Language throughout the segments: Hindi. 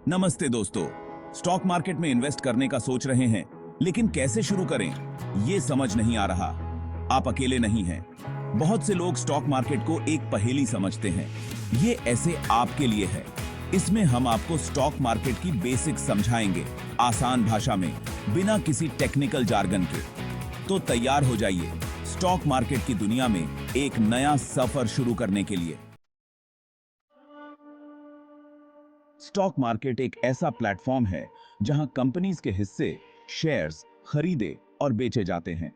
नमस्ते दोस्तों। स्टॉक मार्केट में इन्वेस्ट करने का सोच रहे हैं, लेकिन कैसे शुरू करें ये समझ नहीं आ रहा। आप अकेले नहीं हैं। बहुत से लोग स्टॉक मार्केट को एक पहेली समझते हैं। ये ऐसे आपके लिए है। इसमें हम आपको स्टॉक मार्केट की बेसिक्स समझाएंगे, आसान भाषा में, बिना किसी टेक्निकल जार्गन के। तो तैयार हो जाइए स्टॉक मार्केट की दुनिया में एक नया सफर शुरू करने के लिए। स्टॉक मार्केट एक ऐसा प्लेटफॉर्म है जहां कंपनीज के हिस्से, शेयर्स खरीदे और बेचे जाते हैं।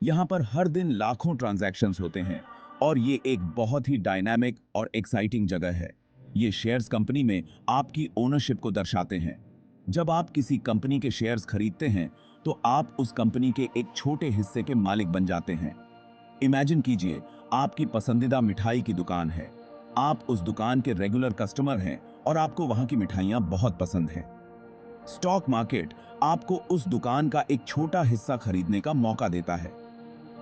यहां पर हर दिन लाखों ट्रांजैक्शंस होते हैं और ये एक बहुत ही डायनामिक और एक्साइटिंग जगह है। ये शेयर्स कंपनी में आपकी ओनरशिप को दर्शाते हैं। जब आप किसी कंपनी के शेयर्स खरीदते हैं तो आप उस कंपनी के एक छोटे हिस्से के मालिक बन जाते हैं। इमेजिन कीजिए, आपकी पसंदीदा मिठाई की दुकान है। आप उस दुकान के रेगुलर कस्टमर हैं और आपको वहां की मिठाइयां बहुत पसंद हैं। स्टॉक मार्केट आपको उस दुकान का एक छोटा हिस्सा खरीदने का मौका देता है।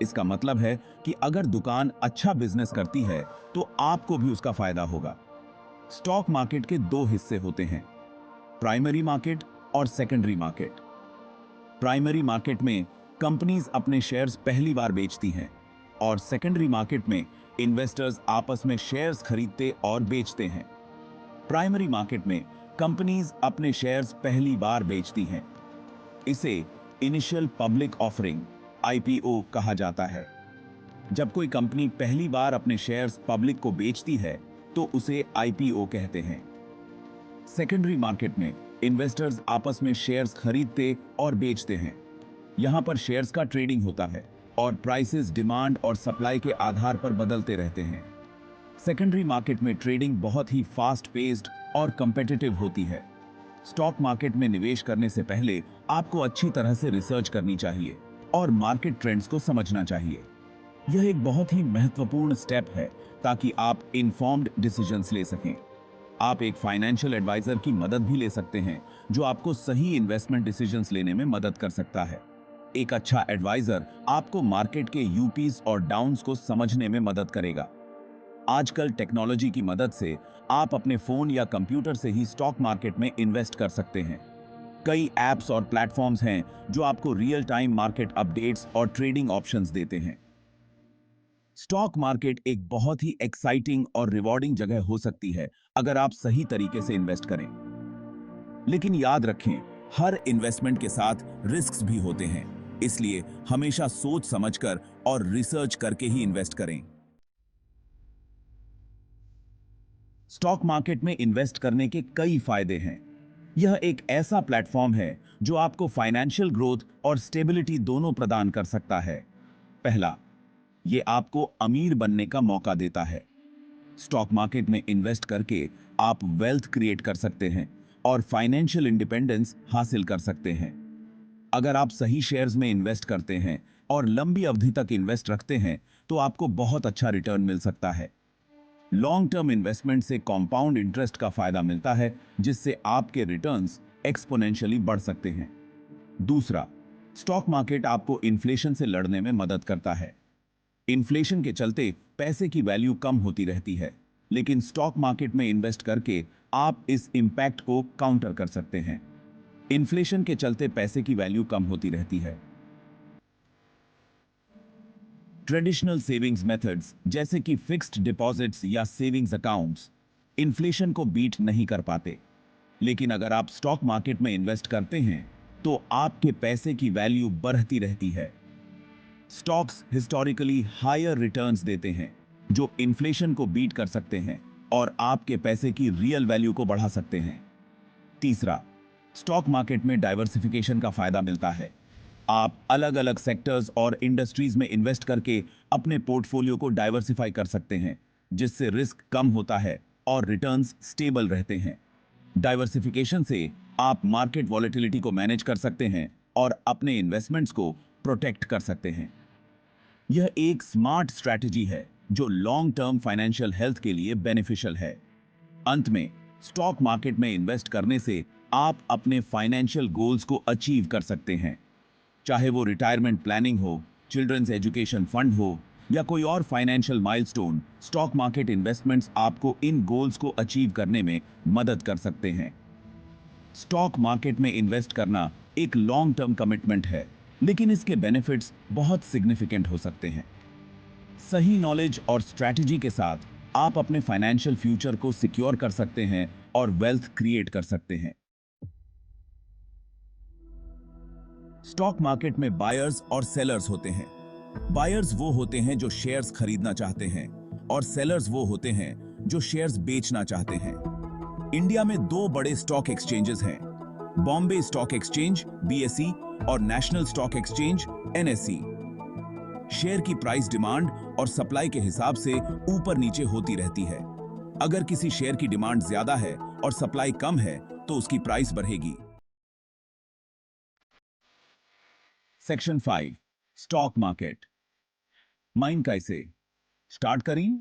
इसका मतलब है कि अगर दुकान अच्छा बिजनेस करती है तो आपको भी उसका फायदा होगा। स्टॉक मार्केट के दो हिस्से होते हैं, प्राइमरी मार्केट और सेकेंडरी मार्केट। प्राइमरी मार्केट में कंपनीज अपने शेयर्स पहली बार बेचती हैं और सेकेंडरी मार्केट में इन्वेस्टर्स आपस में शेयर्स खरीदते और बेचते हैं। प्राइमरी मार्केट में कंपनीज अपने शेयर्स पहली बार बेचती हैं। इसे इनिशियल पब्लिक ऑफरिंग, आईपीओ कहा जाता है। जब कोई कंपनी पहली बार अपने शेयर्स पब्लिक को बेचती है तो उसे आईपीओ कहते हैं। सेकेंडरी मार्केट में इन्वेस्टर्स आपस में शेयर्स खरीदते और बेचते हैं। यहां पर शेयर्स का ट्रेडिंग होता है और प्राइसेस डिमांड और सप्लाई के आधार पर बदलते रहते हैं। सेकेंडरी मार्केट में ट्रेडिंग बहुत ही फास्ट पेस्ड और कंपेटिटिव होती है। स्टॉक मार्केट में निवेश करने से पहले आपको अच्छी तरह से रिसर्च करनी चाहिए और मार्केट ट्रेंड्स को समझना चाहिए। यह एक बहुत ही महत्वपूर्ण स्टेप है ताकि आप इन्फॉर्म्ड डिसीजंस ले सकें। आप एक फाइनेंशियल एडवाइजर की मदद भी ले सकते हैं जो आपको सही इन्वेस्टमेंट डिसीजंस लेने में मदद कर सकता है। एक अच्छा एडवाइजर आपको मार्केट के यूपीज और डाउन्स को समझने में मदद करेगा। आजकल टेक्नोलॉजी की मदद से आप अपने फोन या कंप्यूटर से ही स्टॉक मार्केट में इन्वेस्ट कर सकते हैं। कई ऐप्स और प्लेटफॉर्म्स हैं जो आपको रियल टाइम मार्केट अपडेट्स और ट्रेडिंग ऑप्शंस देते हैं। स्टॉक मार्केट एक बहुत ही एक्साइटिंग और रिवॉर्डिंग जगह हो सकती है अगर आप सही तरीके से इन्वेस्ट करें। लेकिन याद रखें, हर इन्वेस्टमेंट के साथ रिस्क्स भी होते हैं, इसलिए हमेशा सोच समझकर और रिसर्च करके ही इन्वेस्ट करें। स्टॉक मार्केट में इन्वेस्ट करने के कई फायदे हैं। यह एक ऐसा प्लेटफॉर्म है जो आपको फाइनेंशियल ग्रोथ और स्टेबिलिटी दोनों प्रदान कर सकता है। पहला, यह आपको अमीर बनने का मौका देता है। स्टॉक मार्केट में इन्वेस्ट करके आप वेल्थ क्रिएट कर सकते हैं और फाइनेंशियल इंडिपेंडेंस हासिल कर सकते हैं। अगर आप सही शेयर्स में इन्वेस्ट करते हैं और लंबी अवधि तक इन्वेस्ट रखते हैं तो आपको बहुत अच्छा रिटर्न मिल सकता है। लॉन्ग टर्म इन्वेस्टमेंट से कंपाउंड इंटरेस्ट का फायदा मिलता है, जिससे आपके रिटर्न्स एक्सपोनेंशियली बढ़ सकते हैं। दूसरा, स्टॉक मार्केट आपको इन्फ्लेशन से लड़ने में मदद करता है। इन्फ्लेशन के चलते पैसे की वैल्यू कम होती रहती है, लेकिन स्टॉक मार्केट में इन्वेस्ट करके आप इस इंपैक्ट को काउंटर कर सकते हैं। इन्फ्लेशन के चलते पैसे की वैल्यू कम होती रहती है। ट्रेडिशनल सेविंग्स मेथड्स जैसे कि फिक्स्ड डिपॉजिट्स या सेविंग्स अकाउंट्स इन्फ्लेशन को बीट नहीं कर पाते, लेकिन अगर आप स्टॉक मार्केट में इन्वेस्ट करते हैं तो आपके पैसे की वैल्यू बढ़ती रहती है। स्टॉक्स हिस्टोरिकली हायर रिटर्न्स देते हैं जो इन्फ्लेशन को बीट कर सकते हैं और आपके पैसे की रियल वैल्यू को बढ़ा सकते हैं। तीसरा, स्टॉक मार्केट में डाइवर्सिफिकेशन का फायदा मिलता है। आप अलग अलग सेक्टर्स और इंडस्ट्रीज में इन्वेस्ट करके अपने पोर्टफोलियो को डाइवर्सिफाई कर सकते हैं, जिससे रिस्क कम होता है और रिटर्न्स स्टेबल रहते हैं। डाइवर्सिफिकेशन से आप मार्केट वॉलेटिलिटी को मैनेज कर सकते हैं और अपने इन्वेस्टमेंट्स को प्रोटेक्ट कर सकते हैं। यह एक स्मार्ट स्ट्रैटेजी है जो लॉन्ग टर्म फाइनेंशियल हेल्थ के लिए बेनिफिशियल है। अंत में, स्टॉक मार्केट में इन्वेस्ट करने से आप अपने फाइनेंशियल गोल्स को अचीव कर सकते हैं। चाहे वो रिटायरमेंट प्लानिंग हो, चिल्ड्रंस एजुकेशन फंड हो या कोई और financial milestone, stock market investments आपको इन गोल्स को अचीव करने में मदद कर सकते हैं। स्टॉक मार्केट में इन्वेस्ट करना एक लॉन्ग टर्म कमिटमेंट है, लेकिन इसके बेनिफिट्स बहुत सिग्निफिकेंट हो सकते हैं। सही नॉलेज और स्ट्रैटेजी के साथ आप अपने फाइनेंशियल फ्यूचर को सिक्योर कर सकते हैं और वेल्थ क्रिएट कर सकते हैं। स्टॉक मार्केट में बायर्स और सेलर्स होते हैं। बायर्स वो होते हैं जो शेयर्स खरीदना चाहते हैं और सेलर्स वो होते हैं जो शेयर्स बेचना चाहते हैं। इंडिया में दो बड़े स्टॉक एक्सचेंजेस हैं, बॉम्बे स्टॉक एक्सचेंज BSE और national stock exchange NSE। Share की प्राइस डिमांड और सप्लाई के हिसाब से ऊपर नीचे होती रहती है। अगर किसी शेयर की डिमांड ज्यादा है और सप्लाई कम है तो उसकी प्राइस बढ़ेगी। Section 5 stock market. माइंड कैसे स्टार्ट करें?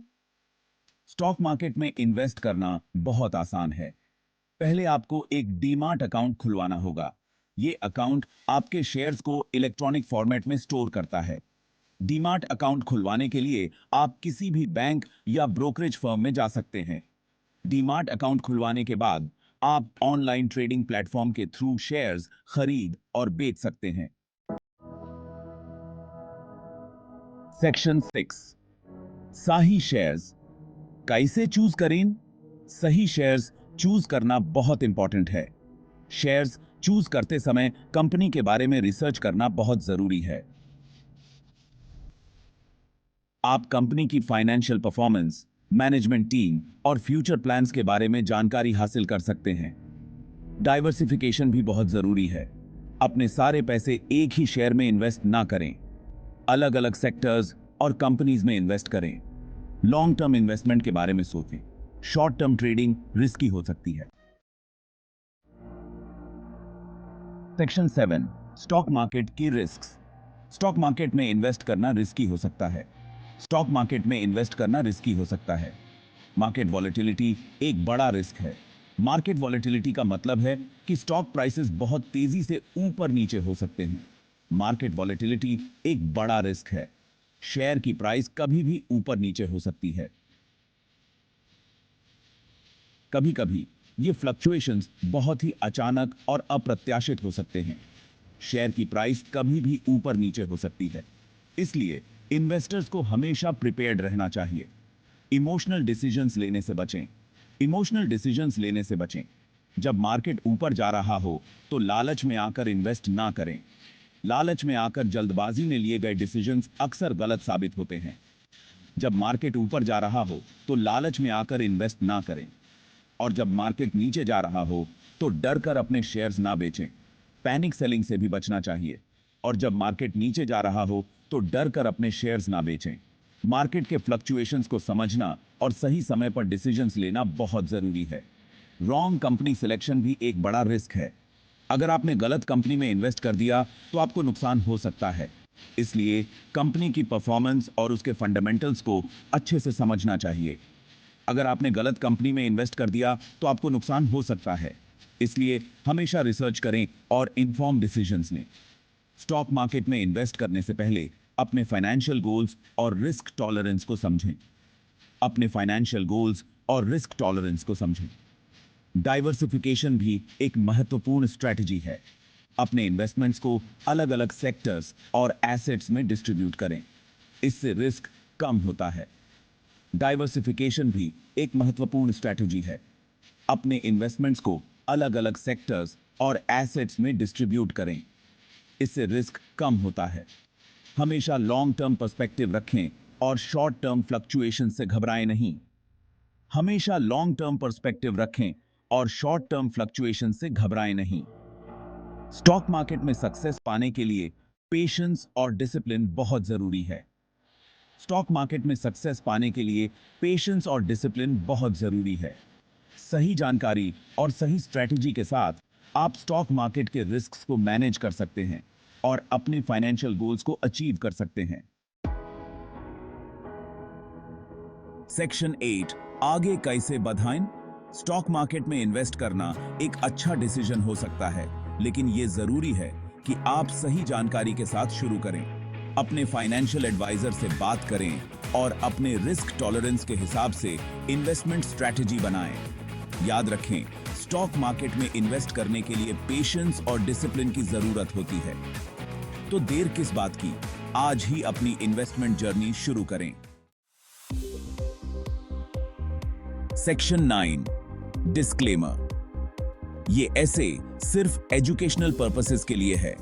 स्टॉक मार्केट में इन्वेस्ट करना बहुत आसान है। पहले आपको एक डीमार्ट अकाउंट खुलवाना होगा। यह अकाउंट आपके शेयर्स को इलेक्ट्रॉनिक फॉर्मेट में स्टोर करता है। डीमार्ट अकाउंट खुलवाने के लिए आप किसी भी बैंक या ब्रोकरेज फर्म में जा सकते हैं। डीमार्ट अकाउंट खुलवाने के बाद आप ऑनलाइन ट्रेडिंग प्लेटफॉर्म के थ्रू शेयर्स खरीद और बेच सकते हैं। सेक्शन 6 सही शेयर्स कैसे चूज करें? सही शेयर्स चूज करना बहुत इंपॉर्टेंट है। शेयर्स चूज करते समय कंपनी के बारे में रिसर्च करना बहुत जरूरी है। आप कंपनी की फाइनेंशियल परफॉर्मेंस, मैनेजमेंट टीम और फ्यूचर प्लान्स के बारे में जानकारी हासिल कर सकते हैं। डाइवर्सिफिकेशन भी बहुत जरूरी है। अपने सारे पैसे एक ही शेयर में इन्वेस्ट ना करें। अलग अलग सेक्टर्स और कंपनीज में इन्वेस्ट करें। लॉन्ग टर्म इन्वेस्टमेंट के बारे में सोचें। शॉर्ट टर्म ट्रेडिंग रिस्की हो सकती है। सेक्शन 7 स्टॉक मार्केट की रिस्क्स। स्टॉक मार्केट में इन्वेस्ट करना रिस्की हो सकता है। स्टॉक मार्केट में इन्वेस्ट करना रिस्की हो सकता है। मार्केट वॉलेटिलिटी एक बड़ा रिस्क है। मार्केट वॉलेटिलिटी का मतलब है कि स्टॉक प्राइसेस बहुत तेजी से ऊपर नीचे हो सकते हैं। मार्केट वॉलेटिलिटी एक बड़ा रिस्क है। शेयर की प्राइस कभी भी ऊपर नीचे हो सकती है। कभी कभी ये फ्लक्चुएशंस बहुत ही अचानक और अप्रत्याशित हो सकते हैं। शेयर की प्राइस कभी भी ऊपर नीचे हो सकती है। इसलिए इन्वेस्टर्स को हमेशा प्रिपेयर्ड रहना चाहिए। इमोशनल डिसीजंस लेने से बचें। इमोशनल डिसीजंस लेने से बचें। जब मार्केट ऊपर जा रहा हो तो लालच में आकर इन्वेस्ट ना करें। लालच में आकर जल्दबाजी में लिए गए डिसीजंस अक्सर गलत साबित होते हैं। जब मार्केट ऊपर जा रहा हो तो लालच में आकर इन्वेस्ट ना करें, और जब मार्केट नीचे जा रहा हो तो डर कर अपने शेयर्स ना बेचें। पैनिक सेलिंग से भी बचना चाहिए। और जब मार्केट नीचे जा रहा हो तो डर कर अपने शेयर्स ना बेचें। मार्केट के फ्लक्चुएशंस को समझना और सही समय पर डिसीजंस लेना बहुत जरूरी है। रॉन्ग कंपनी सिलेक्शन भी एक बड़ा रिस्क है। अगर आपने गलत कंपनी में इन्वेस्ट कर दिया तो आपको नुकसान हो सकता है। इसलिए कंपनी की परफॉर्मेंस और उसके फंडामेंटल्स को अच्छे से समझना चाहिए। अगर आपने गलत कंपनी में इन्वेस्ट कर दिया तो आपको नुकसान हो सकता है। इसलिए हमेशा रिसर्च करें और इन्फॉर्म डिसीजंस लें। स्टॉक मार्केट में इन्वेस्ट करने से पहले अपने फाइनेंशियल गोल्स और रिस्क टॉलरेंस को समझें। अपने फाइनेंशियल गोल्स और रिस्क टॉलरेंस को समझें। डाइवर्सिफिकेशन भी एक महत्वपूर्ण स्ट्रेटजी है। अपने इन्वेस्टमेंट्स को अलग अलग सेक्टर्स और एसेट्स में डिस्ट्रीब्यूट करें। इससे रिस्क कम होता है। डाइवर्सिफिकेशन भी एक महत्वपूर्ण स्ट्रेटजी है। अपने इन्वेस्टमेंट्स को अलग अलग सेक्टर्स और एसेट्स में डिस्ट्रीब्यूट करें। इससे रिस्क कम होता है। हमेशा लॉन्ग टर्म पर्सपेक्टिव रखें और शॉर्ट टर्म फ्लक्चुएशन से घबराएं नहीं। हमेशा लॉन्ग टर्म पर्सपेक्टिव रखें और शॉर्ट टर्म फ्लक्चुएशन से घबराएं नहीं। स्टॉक मार्केट में सक्सेस पाने के लिए पेशेंस और डिसिप्लिन बहुत जरूरी है। स्टॉक मार्केट में सक्सेस पाने के लिए पेशेंस और डिसिप्लिन बहुत जरूरी है। सही जानकारी और सही स्ट्रेटजी के साथ आप स्टॉक मार्केट के रिस्क्स को मैनेज कर सकते हैं और अपने फाइनेंशियल गोल्स को अचीव कर सकते हैं। सेक्शन 8 आगे कैसे बढ़ाएं? स्टॉक मार्केट में इन्वेस्ट करना एक अच्छा डिसीजन हो सकता है, लेकिन यह जरूरी है कि आप सही जानकारी के साथ शुरू करें। अपने फाइनेंशियल एडवाइजर से बात करें और अपने रिस्क टॉलरेंस के हिसाब से इन्वेस्टमेंट स्ट्रैटेजी बनाएं। याद रखें, स्टॉक मार्केट में इन्वेस्ट करने के लिए पेशेंस और डिसिप्लिन की जरूरत होती है। तो देर किस बात की, आज ही अपनी इन्वेस्टमेंट जर्नी शुरू करें। Section 9 disclaimer. ये ऐसे सिर्फ एजुकेशनल पर्पसेस के लिए है।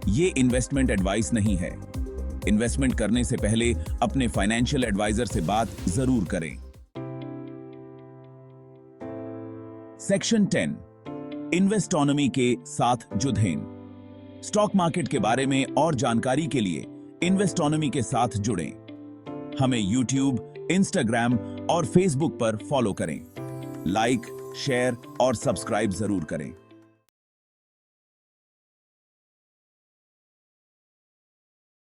ये इन्वेस्टमेंट एडवाइस नहीं है। इन्वेस्टमेंट करने से पहले अपने फाइनेंशियल एडवाइजर से बात जरूर करें। सेक्शन 10 इन्वेस्टोनॉमी के साथ जुड़ें। स्टॉक मार्केट के बारे में और जानकारी के लिए इन्वेस्टोनॉमी के साथ जुड़ें। हमें यूट्यूब, इंस्टाग्राम और फेसबुक पर फॉलो करें। लाइक, शेयर और सब्सक्राइब जरूर करें।